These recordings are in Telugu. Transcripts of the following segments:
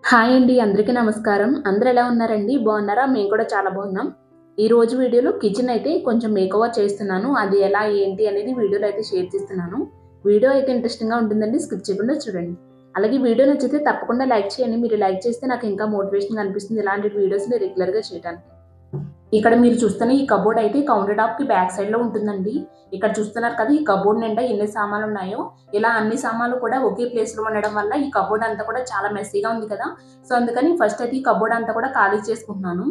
హాయ్ అండి. అందరికీ నమస్కారం. అందరూ ఎలా ఉన్నారండి? బాగున్నారా? మేము కూడా చాలా బాగున్నాం. ఈ రోజు వీడియోలో కిచెన్ అయితే కొంచెం మేకోవర్ చేస్తున్నాను. అది ఎలా, ఏంటి అనేది వీడియోలో అయితే షేర్ చేస్తున్నాను. వీడియో అయితే ఇంట్రెస్టింగ్‌గా ఉంటుందండి. స్కిప్ చేయకుండా చూడండి. అలాగే వీడియో నచ్చితే తప్పకుండా లైక్ చేయండి. మీరు లైక్ చేస్తే నాకు ఇంకా మోటివేషన్‌గా అనిపిస్తుంది ఇలాంటి వీడియోస్‌ని రెగ్యులర్‌గా చేయడానికి. ఇక్కడ మీరు చూస్తున్న ఈ కబోర్డ్ అయితే కౌంటర్ టాప్‌కి బ్యాక్ సైడ్‌లో ఉంటుందండి. ఇక్కడ చూస్తున్నారు కదా! ఈ కబోర్డ్ నిండా ఎన్ని సామాన్లున్నాయో. ఇలా అన్ని సామాన్లు కూడా ఒకే ప్లేస్‌లో ఉండడం వల్ల ఈ కబోర్డ్ అంతా కూడా చాలా మెస్సీగా ఉంది కదా! సో, అందుకని ఫస్ట్ అయితే ఈ కబోర్డ్ అంతా కూడా ఖాళీ చేసుకుంటున్నాను.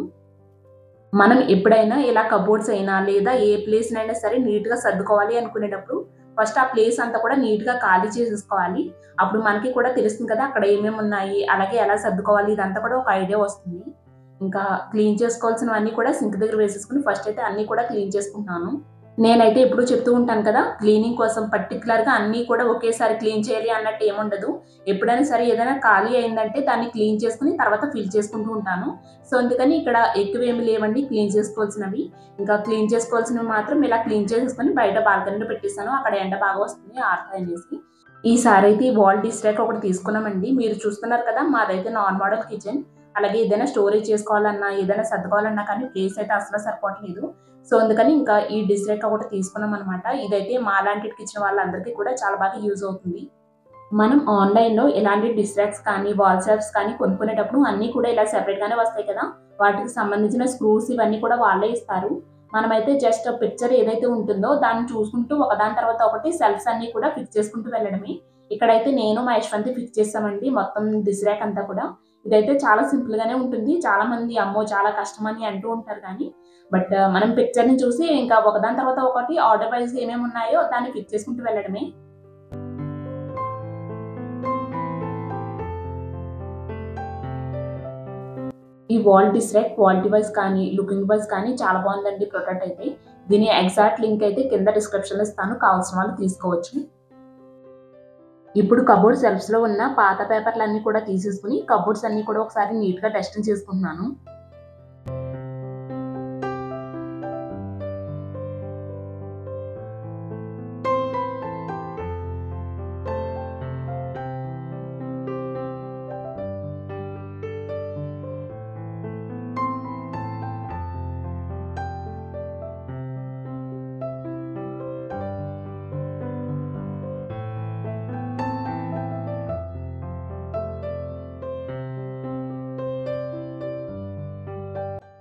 మనం ఎప్పుడైనా ఇలా కబోర్డ్స్ అయినా లేదా ఏ ప్లేస్‌నైనా సరే నీట్‌గా సర్దుకోవాలి అనుకునేటప్పుడు ఫస్ట్ ఆ ప్లేస్ అంతా కూడా నీట్‌గా ఖాళీ చేసేసుకోవాలి. అప్పుడు మనకి కూడా తెలుస్తుంది కదా! అక్కడ ఏమేమి ఉన్నాయి, అలాగే ఎలా సర్దుకోవాలి ఇదంతా కూడా ఒక ఐడియా వస్తుంది. ఇంకా క్లీన్ చేసుకోవాల్సినవన్నీ కూడా సింక్ దగ్గర వేసేసుకొని ఫస్ట్ అయితే అన్నీ కూడా క్లీన్ చేసుకుంటున్నాను. నేనైతే ఎప్పుడూ చెప్తూ ఉంటాను కదా! క్లీనింగ్ కోసం పర్టిక్యులర్‌గా అన్నీ కూడా ఒకేసారి క్లీన్ చేయాలి అన్నట్టు ఏముండదు. ఎప్పుడైనా సరే ఏదైనా ఖాళీ అయిందంటే దాన్ని క్లీన్ చేసుకొని తర్వాత ఫిల్ చేసుకుంటూ ఉంటాను. సో, అందుకని ఇక్కడ ఎక్కువేమి లేవండి క్లీన్ చేసుకోవాల్సినవి. ఇంకా క్లీన్ చేసుకోవాల్సినవి మాత్రం ఇలా క్లీన్ చేసేసుకొని బయట బాల్కనీలో పెట్టేసాను. అక్కడ ఎండ బాగా వస్తుంది ఆరుతాయనేసి. ఈసారైతే ఈ వాల్ డిష్ ర్యాక్ ఒకటి తీసుకున్నామండి. మీరు చూస్తున్నారు కదా! మాదైతే నాన్ మోడల్ కిచెన్. అలాగే ఏదైనా స్టోరేజ్ చేసుకోవాలన్నా, ఏదైనా సర్దుకోవాలన్నా కానీ ప్లేస్ అయితే అస్సలు సరిపోవట్లేదు. సో, అందుకని ఇంకా ఈ డిష్ ర్యాక్ ఒకటి తీసుకున్నామనమాట. ఇదైతే మాలాంటి కిచెన్ వాళ్ళందరికీ కూడా చాలా బాగా యూజ్ అవుతుంది. మనం ఆన్‌లైన్‌లో ఇలాంటి డిష్ ర్యాక్స్ కానీ, వాల్ సెల్ఫ్స్ కానీ కొనుక్కునేటప్పుడు అన్నీ కూడా ఇలా సెపరేట్‌గానే వస్తాయి కదా! వాటికి సంబంధించిన స్క్రూస్ ఇవన్నీ కూడా వాళ్ళే ఇస్తారు. మనమైతే జస్ట్ పిక్చర్ ఏదైతే ఉంటుందో దాన్ని చూసుకుంటూ ఒకదాని తర్వాత ఒకటి సెల్ఫ్స్ అన్నీ కూడా ఫిక్స్ చేసుకుంటూ వెళ్ళడమే. ఇక్కడైతే నేను మా యశ్వంతి ఫిక్స్ చేసామండి మొత్తం డిష్ ర్యాక్ అంతా కూడా. ఇదైతే చాలా సింపుల్‌గానే ఉంటుంది. చాలామంది అమ్మో! చాలా కష్టమని అంటూ ఉంటారు కానీ, మనం పిక్చర్‌ని చూసి ఇంకా ఒకదాని తర్వాత ఒకటి ఆర్డర్ వైస్ ఏమేమి ఉన్నాయో దాన్ని ఫిక్స్ చేసుకుంటూ వెళ్ళడమే. ఈ wall dish rack quality wise కానీ, లుకింగ్ వైస్ కానీ చాలా బాగుందండి ప్రొడక్ట్ అయితే. దీని ఎగ్జాక్ట్ లింక్ అయితే కింద డిస్క్రిప్షన్‌లో ఇస్తాను. కావాల్సిన వాళ్ళు తీసుకోవచ్చు. ఇప్పుడు కబోర్డ్ షెల్ఫ్స్‌లో ఉన్న పాత పేపర్‌లన్నీ కూడా తీసేసుకొని, కబోర్డ్స్ అన్నీ కూడా ఒకసారి నీట్‌గా డస్టింగ్ చేసుకుంటున్నాను.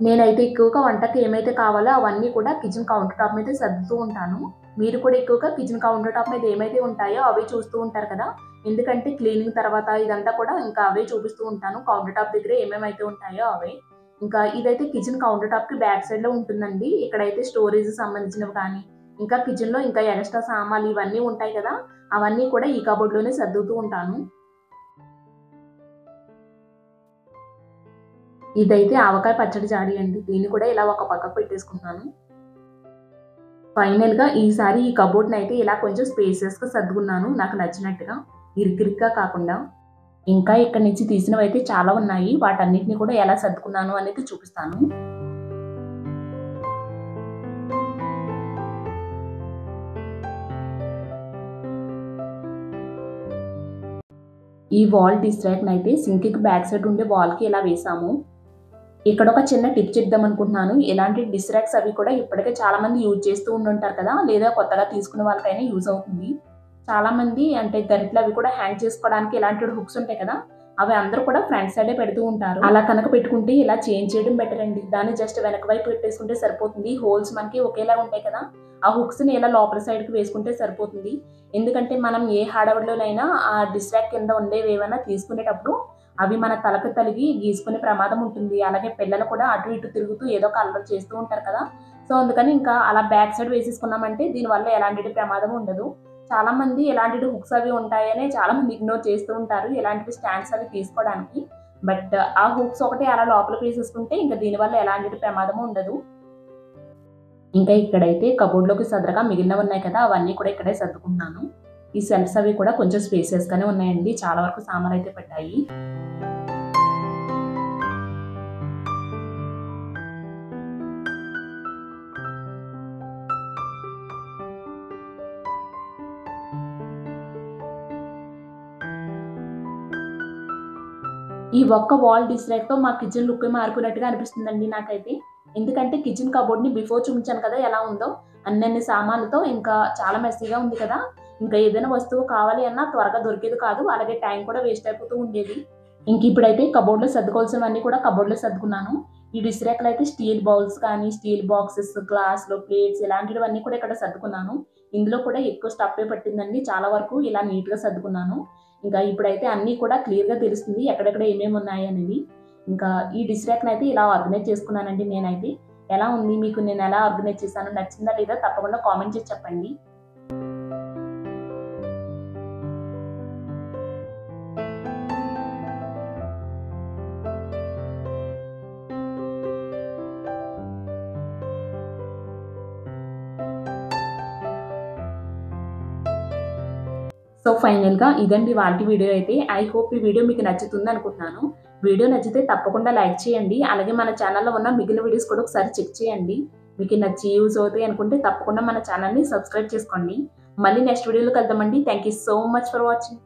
నేనైతే ఎక్కువగా వంటకి ఏమైతే కావాలో అవన్నీ కూడా కిచెన్ కౌంటర్ టాప్ మీద సర్దుతూ ఉంటాను. మీరు కూడా ఎక్కువగా కిచెన్ కౌంటర్ టాప్ మీద ఏమైతే ఉంటాయో అవే చూస్తూ ఉంటారు కదా! ఎందుకంటే క్లీనింగ్ తర్వాత ఇదంతా కూడా ఇంకా అవే చూపిస్తూ ఉంటాను. కౌంటర్ టాప్ దగ్గర ఏమేమైతే ఉంటాయో అవే. ఇంకా ఇదైతే కిచెన్ కౌంటర్ టాప్‌కి బ్యాక్ సైడ్‌లో ఉంటుందండి. ఇక్కడైతే స్టోరేజ్‌కి సంబంధించినవి కానీ, ఇంకా కిచెన్‌లో ఇంకా ఎక్స్‌ట్రా సామాన్లు ఇవన్నీ ఉంటాయి కదా! అవన్నీ కూడా ఈ కబోర్డ్‌లోనే సర్దుతూ ఉంటాను. ఇదైతే ఆవకాయ పచ్చడి జాడీ అండి. దీన్ని కూడా ఇలా ఒక పక్కకు పెట్టేసుకుంటున్నాను. ఫైనల్‌గా ఈసారి ఈ కబోర్డ్‌నయితే ఇలా కొంచెం స్పేసియస్‌గా సర్దుకున్నాను నాకు నచ్చినట్టుగా. ఇరుకిరుగ్గా కాకుండా. ఇంకా ఇక్కడి నుంచి తీసినవైతే చాలా ఉన్నాయి. వాటన్నిటిని కూడా ఎలా సర్దుకున్నాను అనేది చూపిస్తాను. ఈ వాల్ డిష్ ర్యాక్‌నయితే సింక్‌కి బ్యాక్ సైడ్ ఉండే వాల్‌కి ఇలా వేసాము. ఇక్కడ ఒక చిన్న టిప్ చెప్దామనుకుంటున్నాను. ఇలాంటి డిష్ ర్యాక్స్ అవి కూడా ఇప్పటికే చాలా మంది యూజ్ చేస్తూ ఉండుంటారు కదా! లేదా కొత్తగా తీసుకునే వాళ్ళకైనా యూజ్ అవుతుంది. చాలామంది అంటే గరిటెలు అవి కూడా హ్యాంగ్ చేసుకోవడానికి ఇలాంటి హుక్స్ ఉంటాయి కదా! అవి అందరూ కూడా ఫ్రంట్ సైడే పెడుతూ ఉంటారు. అలా కనుక పెట్టుకుంటే ఇలా చేంజ్ చేయడం బెటర్ అండి. దాన్ని జస్ట్ వెనక వైపు పెట్టేసుకుంటే సరిపోతుంది. హోల్స్ మనకి ఒకేలా ఉంటాయి కదా! ఆ హుక్స్‌ని ఇలా లోపల సైడ్‌కి వేసుకుంటే సరిపోతుంది. ఎందుకంటే మనం ఏ హడావిడిలోనైనా ఆ డిష్ ర్యాక్ కింద ఉండేవేవైనా తీసుకునేటప్పుడు అవి మన తలకు తలిగి గీసుకునే ప్రమాదం ఉంటుంది. అలాగే పిల్లలు కూడా అటు ఇటు తిరుగుతూ ఏదో ఒక అల్లరి చేస్తూ ఉంటారు కదా! సో, అందుకని ఇంకా అలా బ్యాక్ సైడ్ వేసేసుకున్నామంటే దీనివల్ల ఎలాంటి ప్రమాదం ఉండదు. చాలామంది ఇలాంటి హుక్స్ అవి ఉంటాయని చాలామంది ఇగ్నోర్ చేస్తూ ఉంటారు. ఇలాంటివి స్టాండ్స్ అవి తీసుకోవడానికి. ఆ హుక్స్ ఒకటి అలా లోపలికి వేసేసుకుంటే ఇంక దీనివల్ల ఎలాంటి ప్రమాదము ఉండదు. ఇంకా ఇక్కడైతే కబోర్డ్‌లోకి సదరగా మిగిలినవున్నాయి కదా! అవన్నీ కూడా ఇక్కడే సర్దుకుంటున్నాను. ఈ షెల్ఫ్స్ అవి కూడా కొంచెం స్పేసియస్‌గానే ఉన్నాయండి. చాలా వరకు సామానయితే పట్టాయి. ఈ ఒక్క వాల్ డిష్ ర్యాక్‌తో మా కిచెన్ లుక్కే మారిపోయినట్టుగా అనిపిస్తుందండి నాకైతే. ఎందుకంటే కిచెన్ కబోర్డ్‌ని బిఫోర్ చూపించాను కదా ఎలా ఉందో. అన్నన్ని సామాన్లతో ఇంకా చాలా మెస్సీగా ఉంది కదా! ఇంకా ఏదైనా వస్తువు కావాలి అన్నా త్వరగా దొరికేది కాదు. అలాగే టైం కూడా వేస్ట్ అయిపోతూ ఉండేది. ఇంక ఇప్పుడైతే కబోర్డ్‌లో సర్దుకోవాల్సినవన్నీ కూడా కబోర్డ్‌లో సర్దుకున్నాను. ఈ డిష్ ర్యాక్‌లో అయితే స్టీల్ బౌల్స్ కానీ, స్టీల్ బాక్సెస్, గ్లాస్‌లు, ప్లేట్స్ ఇలాంటివన్నీ కూడా ఇక్కడ సర్దుకున్నాను. ఇందులో కూడా ఎక్కువ స్టఫే పట్టిందండి. చాలా వరకు ఇలా నీట్‌గా సర్దుకున్నాను. ఇంకా ఇప్పుడైతే అన్నీ కూడా క్లియర్‌గా తెలుస్తుంది. ఎక్కడెక్కడ ఏమేమి ఉన్నాయనేది. ఇంకా ఈ డిష్ ర్యాక్‌నైతే ఇలా ఆర్గనైజ్ చేసుకున్నానండి నేనైతే. ఎలా ఉంది? మీకు నేను ఎలా ఆర్గనైజ్ చేశానో నచ్చిందా లేదా? తప్పకుండా కామెంట్ చేసి చెప్పండి. సో ఫైనల్‌గా ఇదండి ఇవాల్టి వీడియో అయితే. ఐ హోప్ ఈ వీడియో మీకు నచ్చుతుంది అనుకుంటున్నాను. వీడియో నచ్చితే తప్పకుండా లైక్ చేయండి. అలాగే మన ఛానెల్‌లో ఉన్న మిగిలిన వీడియోస్ కూడా ఒకసారి చెక్ చేయండి. మీకు నచ్చి యూజ్ అవుతాయి అనుకుంటే తప్పకుండా మన ఛానెల్‌ని సబ్స్క్రైబ్ చేసుకోండి. మళ్ళీ నెక్స్ట్ వీడియోలో కలుద్దామండి. Thank you so much for watching.